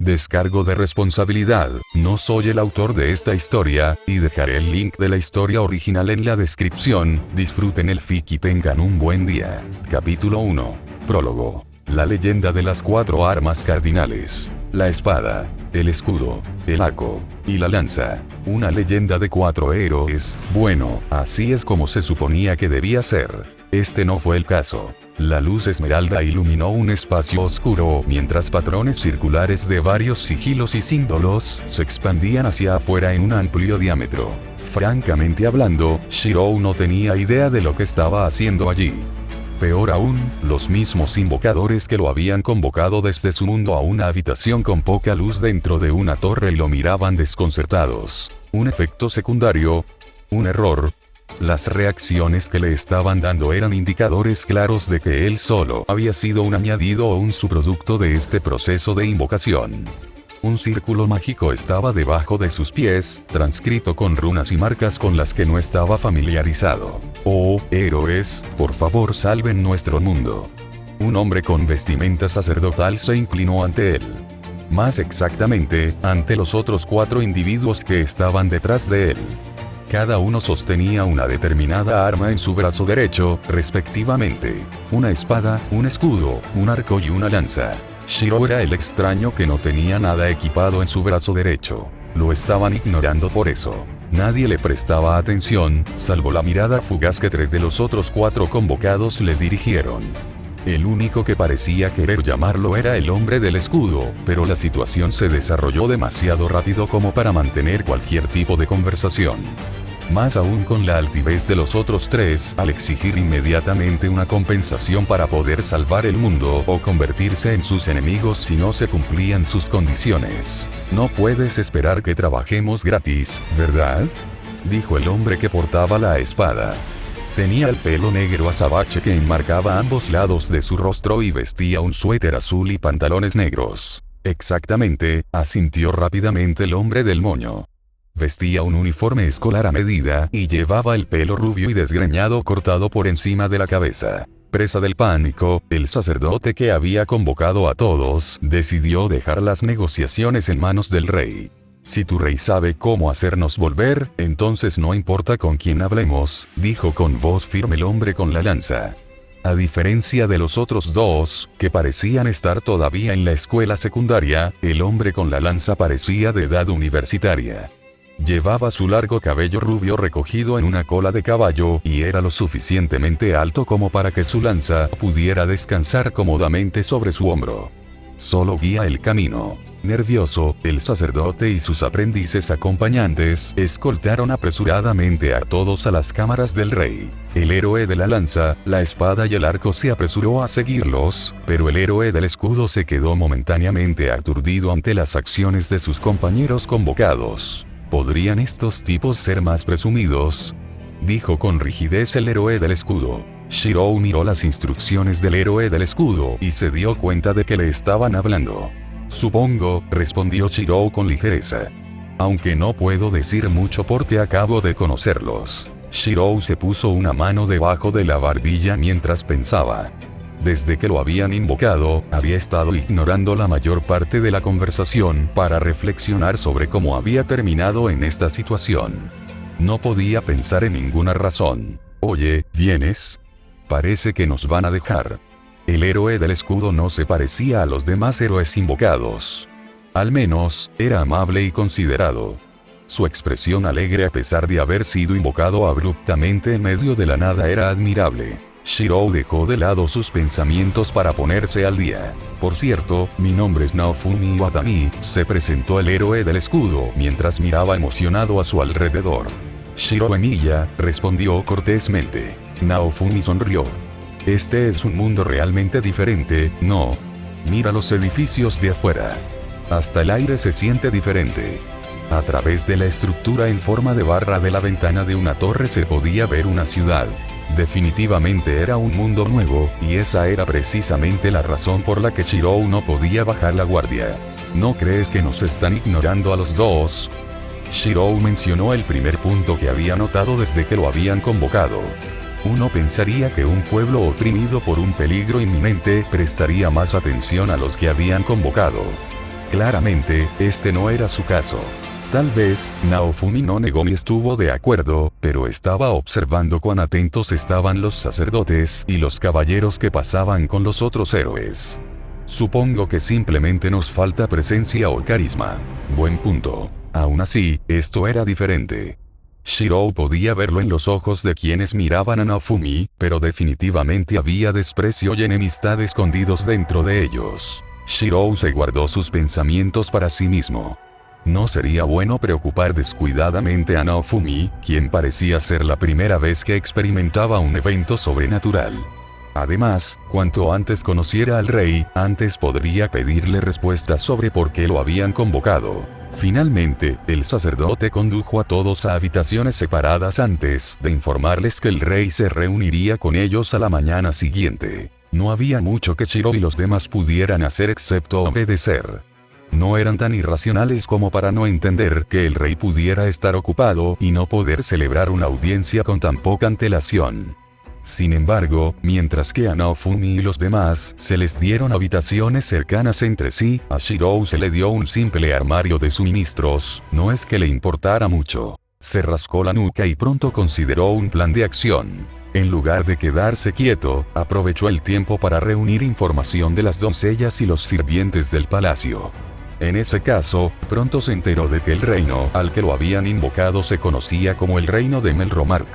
Descargo de responsabilidad, no soy el autor de esta historia, y dejaré el link de la historia original en la descripción. Disfruten el fic y tengan un buen día. Capítulo 1. Prólogo. La leyenda de las 4 armas cardinales. La espada, el escudo, el arco, y la lanza. Una leyenda de 4 héroes. Bueno, así es como se suponía que debía ser. Este no fue el caso. La luz esmeralda iluminó un espacio oscuro, mientras patrones circulares de varios sigilos y símbolos se expandían hacia afuera en un amplio diámetro. Francamente hablando, Shirou no tenía idea de lo que estaba haciendo allí. Peor aún, los mismos invocadores que lo habían convocado desde su mundo a una habitación con poca luz dentro de una torre lo miraban desconcertados. Un efecto secundario. Un error. Las reacciones que le estaban dando eran indicadores claros de que él solo había sido un añadido o un subproducto de este proceso de invocación. Un círculo mágico estaba debajo de sus pies, transcrito con runas y marcas con las que no estaba familiarizado. Oh, héroes, por favor salven nuestro mundo. Un hombre con vestimenta sacerdotal se inclinó ante él. Más exactamente, ante los otros 4 individuos que estaban detrás de él. Cada uno sostenía una determinada arma en su brazo derecho, respectivamente. Una espada, un escudo, un arco y una lanza. Shirou era el extraño que no tenía nada equipado en su brazo derecho. Lo estaban ignorando por eso. Nadie le prestaba atención, salvo la mirada fugaz que 3 de los otros 4 convocados le dirigieron. El único que parecía querer llamarlo era el hombre del escudo, pero la situación se desarrolló demasiado rápido como para mantener cualquier tipo de conversación. Más aún con la altivez de los otros 3 al exigir inmediatamente una compensación para poder salvar el mundo o convertirse en sus enemigos si no se cumplían sus condiciones. No puedes esperar que trabajemos gratis, ¿verdad?, dijo el hombre que portaba la espada. Tenía el pelo negro azabache que enmarcaba ambos lados de su rostro y vestía un suéter azul y pantalones negros. Exactamente, asintió rápidamente el hombre del moño. Vestía un uniforme escolar a medida y llevaba el pelo rubio y desgreñado cortado por encima de la cabeza. Presa del pánico, el sacerdote que había convocado a todos decidió dejar las negociaciones en manos del rey. Si tu rey sabe cómo hacernos volver, entonces no importa con quién hablemos, dijo con voz firme el hombre con la lanza. A diferencia de los otros 2, que parecían estar todavía en la escuela secundaria, el hombre con la lanza parecía de edad universitaria. Llevaba su largo cabello rubio recogido en una cola de caballo y era lo suficientemente alto como para que su lanza pudiera descansar cómodamente sobre su hombro. Solo guía el camino. Nervioso, el sacerdote y sus aprendices acompañantes escoltaron apresuradamente a todos a las cámaras del rey. El héroe de la lanza, la espada y el arco se apresuró a seguirlos, pero el héroe del escudo se quedó momentáneamente aturdido ante las acciones de sus compañeros convocados. ¿Podrían estos tipos ser más presumidos?, dijo con rigidez el héroe del escudo. Shirou miró las instrucciones del héroe del escudo y se dio cuenta de que le estaban hablando. Supongo, respondió Shirou con ligereza. Aunque no puedo decir mucho porque acabo de conocerlos. Shirou se puso una mano debajo de la barbilla mientras pensaba. Desde que lo habían invocado, había estado ignorando la mayor parte de la conversación para reflexionar sobre cómo había terminado en esta situación. No podía pensar en ninguna razón. Oye, ¿vienes? Parece que nos van a dejar. El héroe del escudo no se parecía a los demás héroes invocados. Al menos, era amable y considerado. Su expresión alegre a pesar de haber sido invocado abruptamente en medio de la nada era admirable. Shirou dejó de lado sus pensamientos para ponerse al día. Por cierto, mi nombre es Naofumi Watami, se presentó el héroe del escudo mientras miraba emocionado a su alrededor. Shirou Emiya, respondió cortésmente. Naofumi sonrió. Este es un mundo realmente diferente, ¿no? Mira los edificios de afuera. Hasta el aire se siente diferente. A través de la estructura en forma de barra de la ventana de una torre se podía ver una ciudad. Definitivamente era un mundo nuevo, y esa era precisamente la razón por la que Shirou no podía bajar la guardia. ¿No crees que nos están ignorando a los 2? Shirou mencionó el primer punto que había notado desde que lo habían convocado. Uno pensaría que un pueblo oprimido por un peligro inminente prestaría más atención a los que habían convocado. Claramente, este no era su caso. Tal vez, Naofumi no negó ni estuvo de acuerdo, pero estaba observando cuán atentos estaban los sacerdotes y los caballeros que pasaban con los otros héroes. Supongo que simplemente nos falta presencia o carisma. Buen punto. Aún así, esto era diferente. Shirou podía verlo en los ojos de quienes miraban a Naofumi, pero definitivamente había desprecio y enemistad escondidos dentro de ellos. Shirou se guardó sus pensamientos para sí mismo. No sería bueno preocupar descuidadamente a Naofumi, quien parecía ser la primera vez que experimentaba un evento sobrenatural. Además, cuanto antes conociera al rey, antes podría pedirle respuestas sobre por qué lo habían convocado. Finalmente, el sacerdote condujo a todos a habitaciones separadas antes de informarles que el rey se reuniría con ellos a la mañana siguiente. No había mucho que Shirou y los demás pudieran hacer excepto obedecer. No eran tan irracionales como para no entender que el rey pudiera estar ocupado y no poder celebrar una audiencia con tan poca antelación. Sin embargo, mientras que a Naofumi y los demás se les dieron habitaciones cercanas entre sí, a Shirou se le dio un simple armario de suministros. No es que le importara mucho. Se rascó la nuca y pronto consideró un plan de acción. En lugar de quedarse quieto, aprovechó el tiempo para reunir información de las doncellas y los sirvientes del palacio. En ese caso, pronto se enteró de que el reino al que lo habían invocado se conocía como el reino de Melromarc.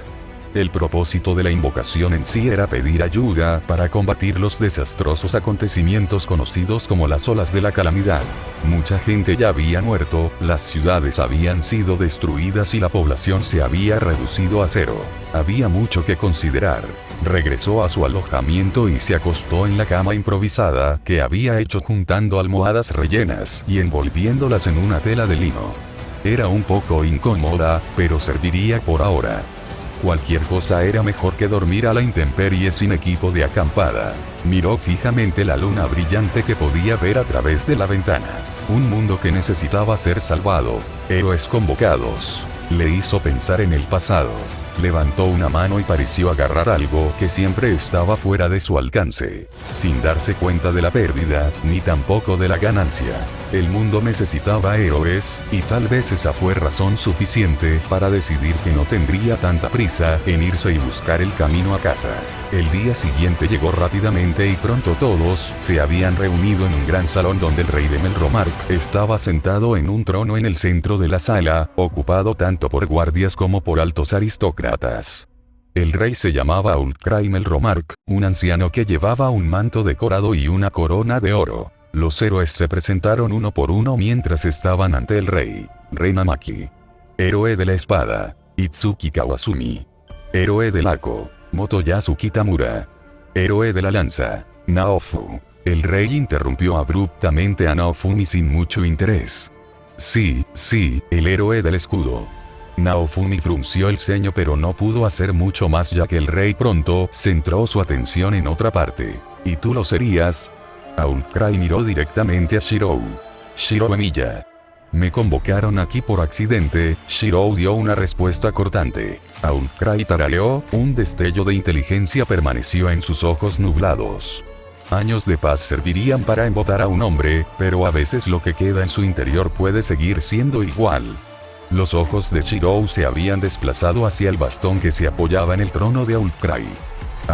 El propósito de la invocación en sí era pedir ayuda para combatir los desastrosos acontecimientos conocidos como las olas de la calamidad. Mucha gente ya había muerto, las ciudades habían sido destruidas y la población se había reducido a cero. Había mucho que considerar. Regresó a su alojamiento y se acostó en la cama improvisada que había hecho juntando almohadas rellenas y envolviéndolas en una tela de lino. Era un poco incómoda, pero serviría por ahora. Cualquier cosa era mejor que dormir a la intemperie sin equipo de acampada. Miró fijamente la luna brillante que podía ver a través de la ventana. Un mundo que necesitaba ser salvado. Héroes convocados. Le hizo pensar en el pasado. Levantó una mano y pareció agarrar algo que siempre estaba fuera de su alcance, sin darse cuenta de la pérdida, ni tampoco de la ganancia. El mundo necesitaba héroes, y tal vez esa fue razón suficiente para decidir que no tendría tanta prisa en irse y buscar el camino a casa. El día siguiente llegó rápidamente y pronto todos se habían reunido en un gran salón donde el rey de Melromarc estaba sentado en un trono en el centro de la sala, ocupado tanto por guardias como por altos aristócratas. El rey se llamaba Ulcrai Melromarc, un anciano que llevaba un manto decorado y una corona de oro. Los héroes se presentaron uno por uno mientras estaban ante el rey. Reina Maki. Héroe de la espada. Itsuki Kawasumi. Héroe del arco. Motoyasu Kitamura. Héroe de la lanza. Naofu. El rey interrumpió abruptamente a Naofumi sin mucho interés. Sí, el héroe del escudo. Naofumi frunció el ceño pero no pudo hacer mucho más ya que el rey pronto centró su atención en otra parte. ¿Y tú lo serías? Ulcrai miró directamente a Shirou. Shirou Emiya. Me convocaron aquí por accidente. Shirou dio una respuesta cortante. Ulcrai tarareó, un destello de inteligencia permaneció en sus ojos nublados. Años de paz servirían para embotar a un hombre, pero a veces lo que queda en su interior puede seguir siendo igual. Los ojos de Shirou se habían desplazado hacia el bastón que se apoyaba en el trono de Ulcrai.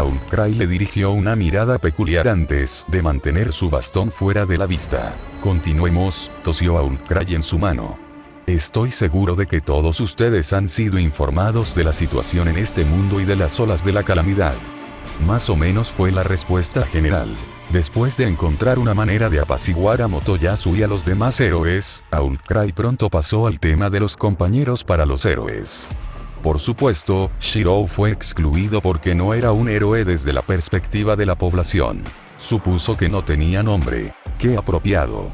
Ulcrai le dirigió una mirada peculiar antes de mantener su bastón fuera de la vista. Continuemos, tosió Ulcrai en su mano. Estoy seguro de que todos ustedes han sido informados de la situación en este mundo y de las olas de la calamidad. Más o menos fue la respuesta general. Después de encontrar una manera de apaciguar a Motoyasu y a los demás héroes, Ulcrai pronto pasó al tema de los compañeros para los héroes. Por supuesto, Shirou fue excluido porque no era un héroe desde la perspectiva de la población. Supuso que no tenía nombre. ¡Qué apropiado!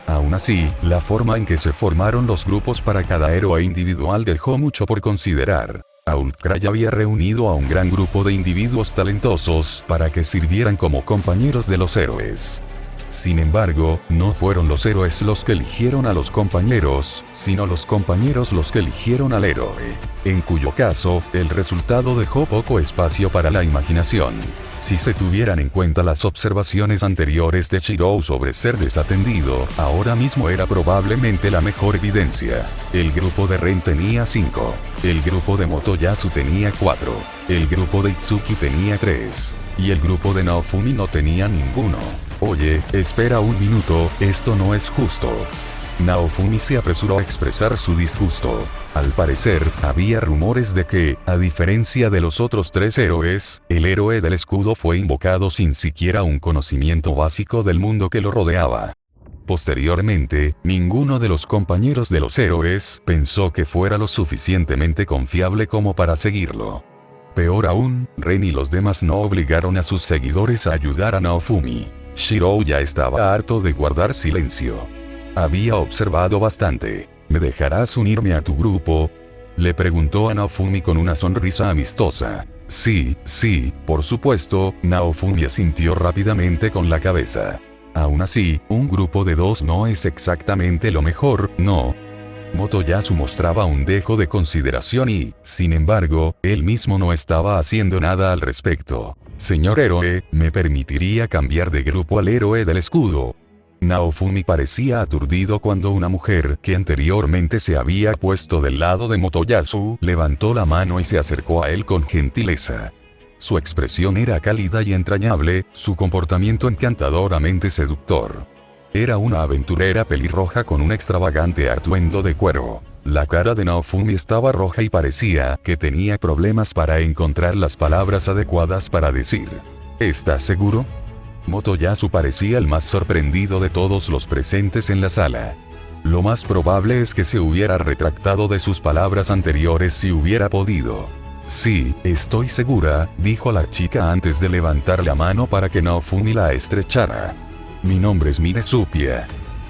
Aún así, la forma en que se formaron los grupos para cada héroe individual dejó mucho por considerar. Ulcrai había reunido a un gran grupo de individuos talentosos para que sirvieran como compañeros de los héroes. Sin embargo, no fueron los héroes los que eligieron a los compañeros, sino los compañeros los que eligieron al héroe. en cuyo caso, el resultado dejó poco espacio para la imaginación. Si se tuvieran en cuenta las observaciones anteriores de Shirou sobre ser desatendido, ahora mismo era probablemente la mejor evidencia. El grupo de Ren tenía 5. El grupo de Motoyasu tenía 4. El grupo de Itsuki tenía 3. Y el grupo de Naofumi no tenía ninguno. Oye, espera un minuto, esto no es justo. Naofumi se apresuró a expresar su disgusto. Al parecer, había rumores de que, a diferencia de los otros 3 héroes, el héroe del escudo fue invocado sin siquiera un conocimiento básico del mundo que lo rodeaba. Posteriormente, ninguno de los compañeros de los héroes pensó que fuera lo suficientemente confiable como para seguirlo. Peor aún, Ren y los demás no obligaron a sus seguidores a ayudar a Naofumi. Shirou ya estaba harto de guardar silencio. Había observado bastante. ¿Me dejarás unirme a tu grupo?, le preguntó a Naofumi con una sonrisa amistosa. Sí, por supuesto, Naofumi asintió rápidamente con la cabeza. Aún así, un grupo de 2 no es exactamente lo mejor, ¿no? Motoyasu mostraba un dejo de consideración y, sin embargo, él mismo no estaba haciendo nada al respecto. Señor héroe, ¿me permitiría cambiar de grupo al héroe del escudo? Naofumi parecía aturdido cuando una mujer que anteriormente se había puesto del lado de Motoyasu levantó la mano y se acercó a él con gentileza. Su expresión era cálida y entrañable, su comportamiento encantadoramente seductor. Era una aventurera pelirroja con un extravagante atuendo de cuero. La cara de Naofumi estaba roja y parecía que tenía problemas para encontrar las palabras adecuadas para decir. ¿Estás seguro? Motoyasu parecía el más sorprendido de todos los presentes en la sala. Lo más probable es que se hubiera retractado de sus palabras anteriores si hubiera podido. Sí, estoy segura, dijo la chica antes de levantar la mano para que Naofumi la estrechara. Mi nombre es Mine Supia.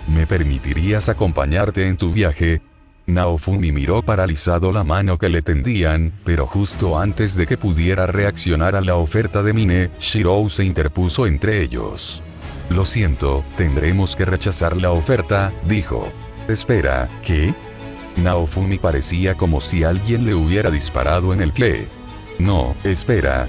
¿Me permitirías acompañarte en tu viaje? Naofumi miró paralizado la mano que le tendían, pero justo antes de que pudiera reaccionar a la oferta de Mine, Shirou se interpuso entre ellos. Lo siento, tendremos que rechazar la oferta, dijo. Espera, ¿qué? Naofumi parecía como si alguien le hubiera disparado en el pie. No, espera,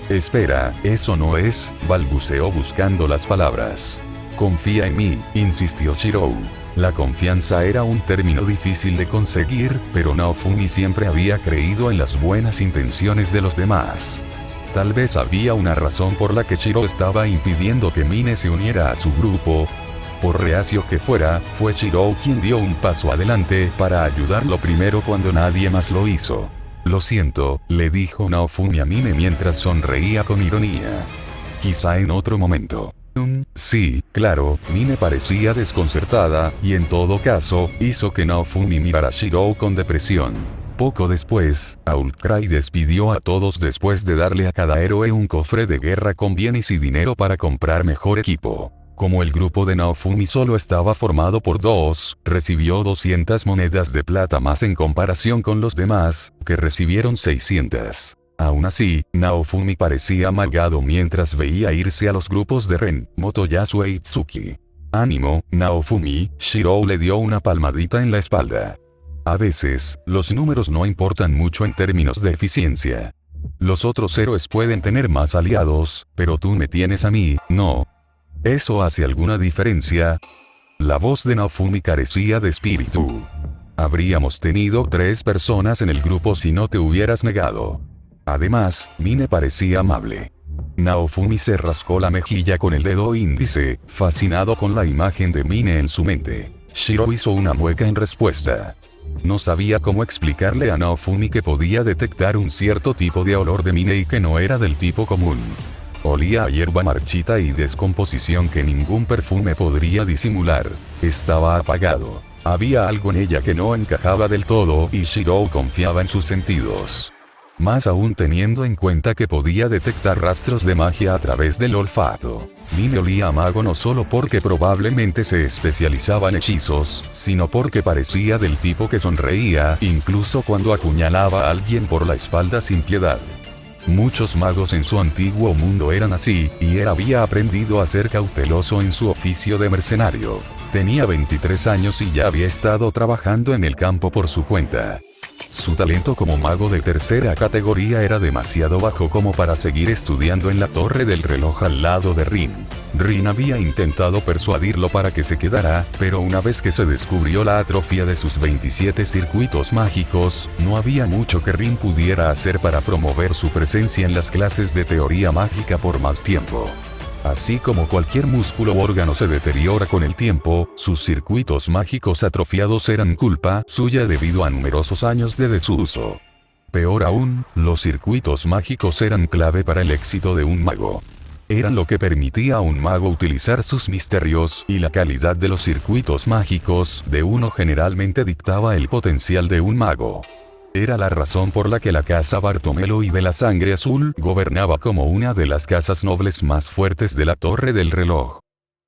eso no es, balbuceó buscando las palabras. Confía en mí, insistió Shirou. La confianza era un término difícil de conseguir, pero Naofumi siempre había creído en las buenas intenciones de los demás. Tal vez había una razón por la que Shirou estaba impidiendo que Mine se uniera a su grupo. Por reacio que fuera, fue Shirou quien dio un paso adelante para ayudarlo primero cuando nadie más lo hizo. Lo siento, le dijo Naofumi a Mine mientras sonreía con ironía. Quizá en otro momento. Sí, claro, Mine parecía desconcertada, y en todo caso, hizo que Naofumi mirara a Shirou con depresión. Poco después, Outcry despidió a todos después de darle a cada héroe un cofre de guerra con bienes y dinero para comprar mejor equipo. Como el grupo de Naofumi solo estaba formado por 2, recibió 200 monedas de plata más en comparación con los demás, que recibieron 600. Aún así, Naofumi parecía amargado mientras veía irse a los grupos de Ren, Motoyasu e Itsuki. Ánimo, Naofumi, Shirou le dio una palmadita en la espalda. A veces, los números no importan mucho en términos de eficiencia. Los otros héroes pueden tener más aliados, pero tú me tienes a mí, ¿no? ¿Eso hace alguna diferencia? La voz de Naofumi carecía de espíritu. Habríamos tenido 3 personas en el grupo si no te hubieras negado. Además, Mine parecía amable. Naofumi se rascó la mejilla con el dedo índice, fascinado con la imagen de Mine en su mente. Shirou hizo una mueca en respuesta. No sabía cómo explicarle a Naofumi que podía detectar un cierto tipo de olor de Mine y que no era del tipo común. Olía a hierba marchita y descomposición que ningún perfume podría disimular. Estaba apagado. Había algo en ella que no encajaba del todo y Shirou confiaba en sus sentidos. Más aún teniendo en cuenta que podía detectar rastros de magia a través del olfato. Mine olía a mago no solo porque probablemente se especializaba en hechizos, sino porque parecía del tipo que sonreía incluso cuando apuñalaba a alguien por la espalda sin piedad. Muchos magos en su antiguo mundo eran así, y él había aprendido a ser cauteloso en su oficio de mercenario. Tenía 23 años y ya había estado trabajando en el campo por su cuenta. Su talento como mago de tercera categoría era demasiado bajo como para seguir estudiando en la torre del reloj al lado de Rin. Rin había intentado persuadirlo para que se quedara, pero una vez que se descubrió la atrofia de sus 27 circuitos mágicos, no había mucho que Rin pudiera hacer para promover su presencia en las clases de teoría mágica por más tiempo. Así como cualquier músculo o órgano se deteriora con el tiempo, sus circuitos mágicos atrofiados eran culpa suya debido a numerosos años de desuso. Peor aún, los circuitos mágicos eran clave para el éxito de un mago. Eran lo que permitía a un mago utilizar sus misterios, y la calidad de los circuitos mágicos de uno generalmente dictaba el potencial de un mago. Era la razón por la que la casa Bartomelo y de la Sangre Azul gobernaba como una de las casas nobles más fuertes de la Torre del Reloj.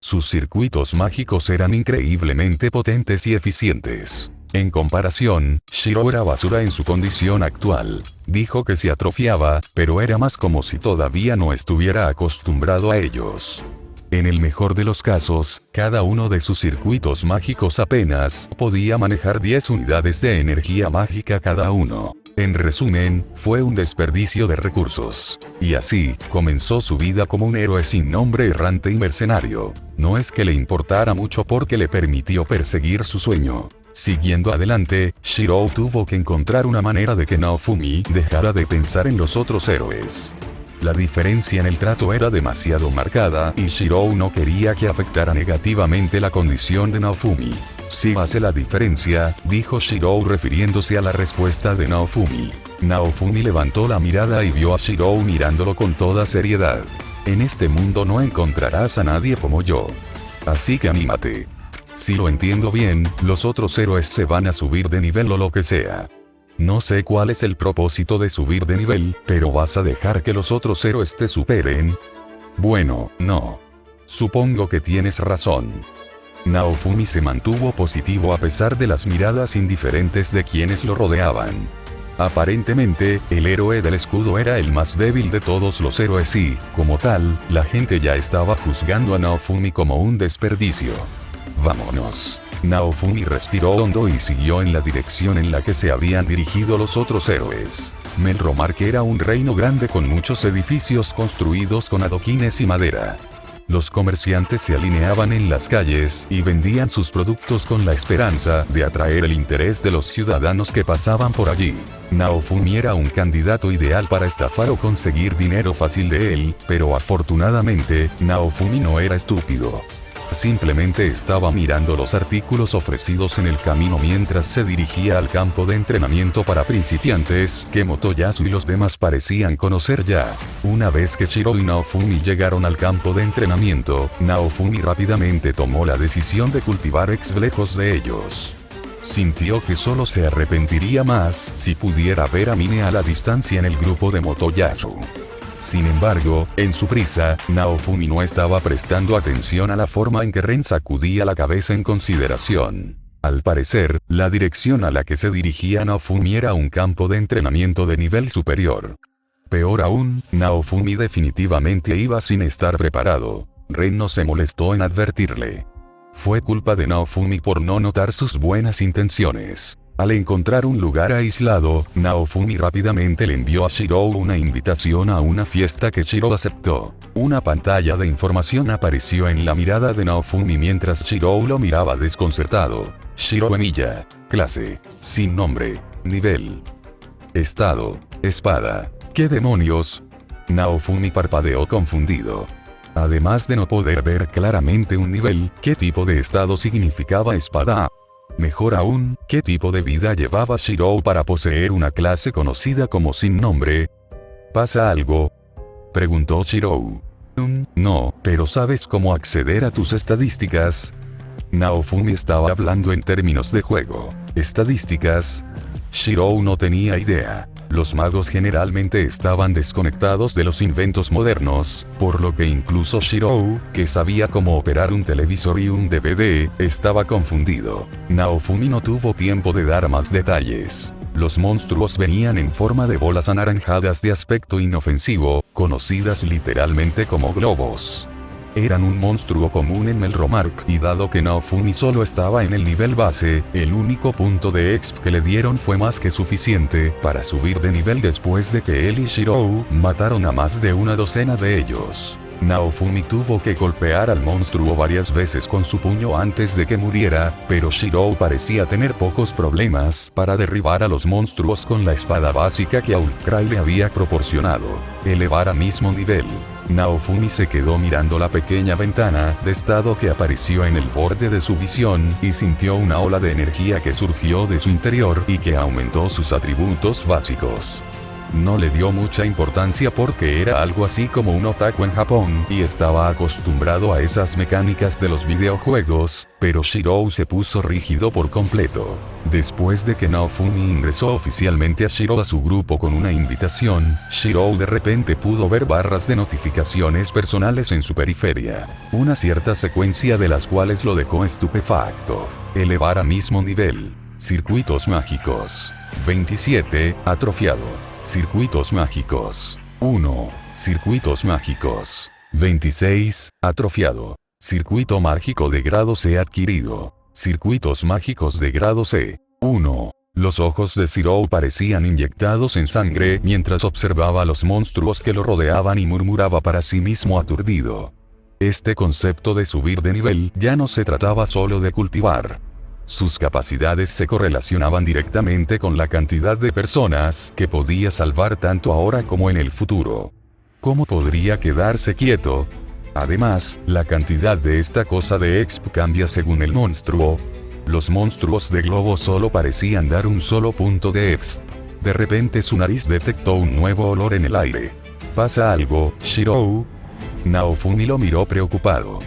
Sus circuitos mágicos eran increíblemente potentes y eficientes. En comparación, Shiro era basura en su condición actual. Dijo que se atrofiaba, pero era más como si todavía no estuviera acostumbrado a ellos. En el mejor de los casos, cada uno de sus circuitos mágicos apenas podía manejar 10 unidades de energía mágica cada uno. En resumen, fue un desperdicio de recursos. Y así, comenzó su vida como un héroe sin nombre errante y mercenario. No es que le importara mucho porque le permitió perseguir su sueño. Siguiendo adelante, Shiro tuvo que encontrar una manera de que Naofumi dejara de pensar en los otros héroes. La diferencia en el trato era demasiado marcada y Shiro no quería que afectara negativamente la condición de Naofumi. Sí hace la diferencia, dijo Shiro refiriéndose a la respuesta de Naofumi. Naofumi levantó la mirada y vio a Shiro mirándolo con toda seriedad. En este mundo no encontrarás a nadie como yo. Así que anímate. Si lo entiendo bien, los otros héroes se van a subir de nivel o lo que sea. No sé cuál es el propósito de subir de nivel, pero ¿vas a dejar que los otros héroes te superen? Bueno, no. Supongo que tienes razón. Naofumi se mantuvo positivo a pesar de las miradas indiferentes de quienes lo rodeaban. Aparentemente, el héroe del escudo era el más débil de todos los héroes y, como tal, la gente ya estaba juzgando a Naofumi como un desperdicio. Vámonos. Naofumi respiró hondo y siguió en la dirección en la que se habían dirigido los otros héroes. Melromar era un reino grande con muchos edificios construidos con adoquines y madera. Los comerciantes se alineaban en las calles y vendían sus productos con la esperanza de atraer el interés de los ciudadanos que pasaban por allí. Naofumi era un candidato ideal para estafar o conseguir dinero fácil de él, pero afortunadamente, Naofumi no era estúpido. Simplemente estaba mirando los artículos ofrecidos en el camino mientras se dirigía al campo de entrenamiento para principiantes que Motoyasu y los demás parecían conocer ya. Una vez que Shiro y Naofumi llegaron al campo de entrenamiento, Naofumi rápidamente tomó la decisión de cultivar exlejos de ellos. Sintió que solo se arrepentiría más si pudiera ver a Mine a la distancia en el grupo de Motoyasu. Sin embargo, en su prisa, Naofumi no estaba prestando atención a la forma en que Ren sacudía la cabeza en consideración. Al parecer, la dirección a la que se dirigía Naofumi era un campo de entrenamiento de nivel superior. Peor aún, Naofumi definitivamente iba sin estar preparado. Ren no se molestó en advertirle. Fue culpa de Naofumi por no notar sus buenas intenciones. Al encontrar un lugar aislado, Naofumi rápidamente le envió a Shiro una invitación a una fiesta que Shiro aceptó. Una pantalla de información apareció en la mirada de Naofumi mientras Shiro lo miraba desconcertado. Shiro Emiya. Clase. Sin nombre. Nivel. Estado. Espada. ¿Qué demonios? Naofumi parpadeó confundido. Además de no poder ver claramente un nivel, ¿qué tipo de estado significaba espada? Mejor aún, ¿qué tipo de vida llevaba Shiro para poseer una clase conocida como sin nombre? ¿Pasa algo?, preguntó Shiro. No, pero ¿sabes cómo acceder a tus estadísticas? Naofumi estaba hablando en términos de juego. ¿Estadísticas? Shiro no tenía idea. Los magos generalmente estaban desconectados de los inventos modernos, por lo que incluso Shiro, que sabía cómo operar un televisor y un DVD, estaba confundido. Naofumi no tuvo tiempo de dar más detalles. Los monstruos venían en forma de bolas anaranjadas de aspecto inofensivo, conocidas literalmente como globos. Eran un monstruo común en Melromark, y dado que Naofumi solo estaba en el nivel base, el único punto de exp que le dieron fue más que suficiente para subir de nivel después de que él y Shirou mataron a más de una docena de ellos. Naofumi tuvo que golpear al monstruo varias veces con su puño antes de que muriera, pero Shirou parecía tener pocos problemas para derribar a los monstruos con la espada básica que Outcry le había proporcionado. Elevar a mismo nivel. Naofumi se quedó mirando la pequeña ventana de estado que apareció en el borde de su visión, y sintió una ola de energía que surgió de su interior y que aumentó sus atributos básicos. No le dio mucha importancia porque era algo así como un otaku en Japón y estaba acostumbrado a esas mecánicas de los videojuegos, pero Shirou se puso rígido por completo. Después de que Naofumi ingresó oficialmente a Shirou a su grupo con una invitación, Shirou de repente pudo ver barras de notificaciones personales en su periferia. Una cierta secuencia de las cuales lo dejó estupefacto. Elevar a mismo nivel. Circuitos mágicos. 27, atrofiado. Circuitos mágicos. 1. Circuitos mágicos. 26. Atrofiado. Circuito mágico de grado C adquirido. Circuitos mágicos de grado C. 1. Los ojos de Shirou parecían inyectados en sangre mientras observaba a los monstruos que lo rodeaban y murmuraba para sí mismo aturdido. Este concepto de subir de nivel ya no se trataba solo de cultivar. Sus capacidades se correlacionaban directamente con la cantidad de personas que podía salvar tanto ahora como en el futuro. ¿Cómo podría quedarse quieto? Además, la cantidad de esta cosa de exp cambia según el monstruo. Los monstruos de globo solo parecían dar un solo punto de exp. De repente su nariz detectó un nuevo olor en el aire. ¿Pasa algo, Shirou? Naofumi lo miró preocupado.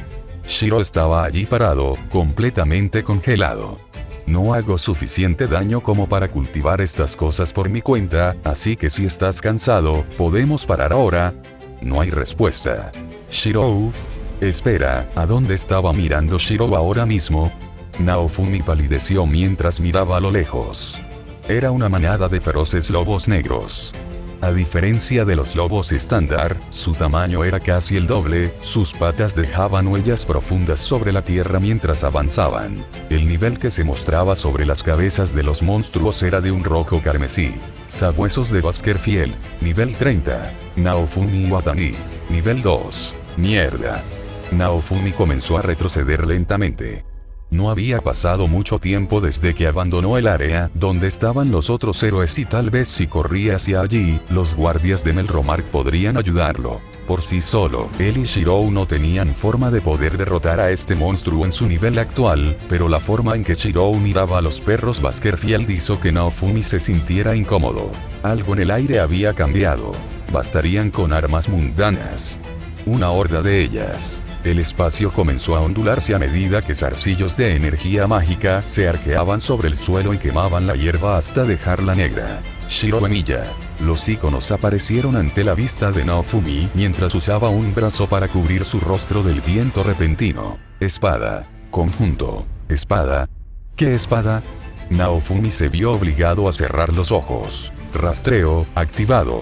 Shirou estaba allí parado, completamente congelado. No hago suficiente daño como para cultivar estas cosas por mi cuenta, así que si estás cansado, ¿podemos parar ahora? No hay respuesta. Shirou. Espera, ¿a dónde estaba mirando Shirou ahora mismo? Naofumi palideció mientras miraba a lo lejos. Era una manada de feroces lobos negros. A diferencia de los lobos estándar, su tamaño era casi el doble, sus patas dejaban huellas profundas sobre la tierra mientras avanzaban. El nivel que se mostraba sobre las cabezas de los monstruos era de un rojo carmesí. Sabuesos de Baskerville, nivel 30. Naofumi Watani, nivel 2. Mierda. Naofumi comenzó a retroceder lentamente. No había pasado mucho tiempo desde que abandonó el área donde estaban los otros héroes y tal vez si corría hacia allí, los guardias de Melromark podrían ayudarlo. Por sí solo, él y Shirou no tenían forma de poder derrotar a este monstruo en su nivel actual, pero la forma en que Shirou miraba a los perros Baskerville hizo que Naofumi se sintiera incómodo. Algo en el aire había cambiado. Bastarían con armas mundanas. Una horda de ellas. El espacio comenzó a ondularse a medida que zarcillos de energía mágica se arqueaban sobre el suelo y quemaban la hierba hasta dejarla negra. Shirou Emiya. Los iconos aparecieron ante la vista de Naofumi mientras usaba un brazo para cubrir su rostro del viento repentino. Espada. Conjunto. Espada. ¿Qué espada? Naofumi se vio obligado a cerrar los ojos. Rastreo, activado.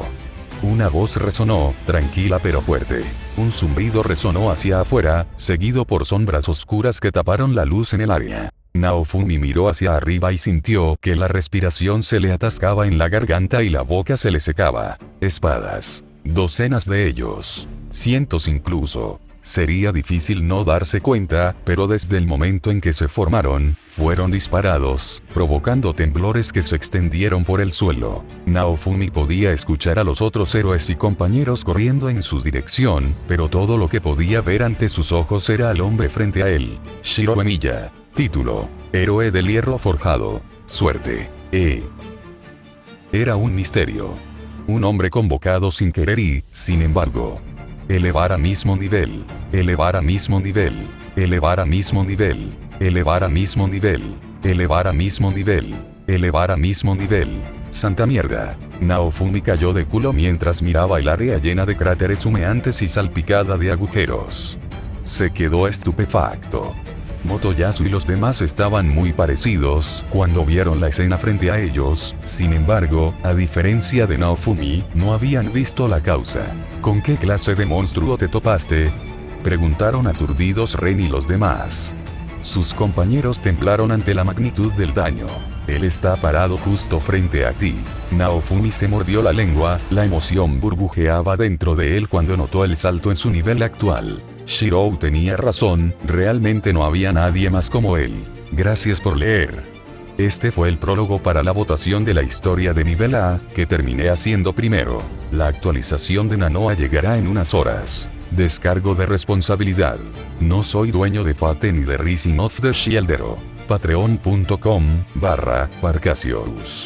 Una voz resonó, tranquila pero fuerte. Un zumbido resonó hacia afuera, seguido por sombras oscuras que taparon la luz en el área. Naofumi miró hacia arriba y sintió que la respiración se le atascaba en la garganta y la boca se le secaba. Espadas. Docenas de ellos. Cientos incluso. Sería difícil no darse cuenta, pero desde el momento en que se formaron, fueron disparados, provocando temblores que se extendieron por el suelo. Naofumi podía escuchar a los otros héroes y compañeros corriendo en su dirección, pero todo lo que podía ver ante sus ojos era al hombre frente a él. Shirou Emiya. Título. Héroe del hierro forjado. Suerte. Era un misterio. Un hombre convocado sin querer y, sin embargo, elevar a mismo nivel, elevar a mismo nivel, elevar a mismo nivel, elevar a mismo nivel, elevar a mismo nivel, elevar a mismo nivel. Santa mierda. Naofumi cayó de culo mientras miraba el área llena de cráteres humeantes y salpicada de agujeros. Se quedó estupefacto. Motoyasu y los demás estaban muy parecidos cuando vieron la escena frente a ellos, sin embargo, a diferencia de Naofumi, no habían visto la causa. ¿Con qué clase de monstruo te topaste? Preguntaron aturdidos Ren y los demás. Sus compañeros temblaron ante la magnitud del daño. Él está parado justo frente a ti. Naofumi se mordió la lengua, la emoción burbujeaba dentro de él cuando notó el salto en su nivel actual. Shirou tenía razón, realmente no había nadie más como él. Gracias por leer. Este fue el prólogo para la votación de la historia de nivel A, que terminé haciendo primero. La actualización de Nanoa llegará en unas horas. Descargo de responsabilidad. No soy dueño de Fate ni de Rising of the Shieldero. Patreon.com/Parcasius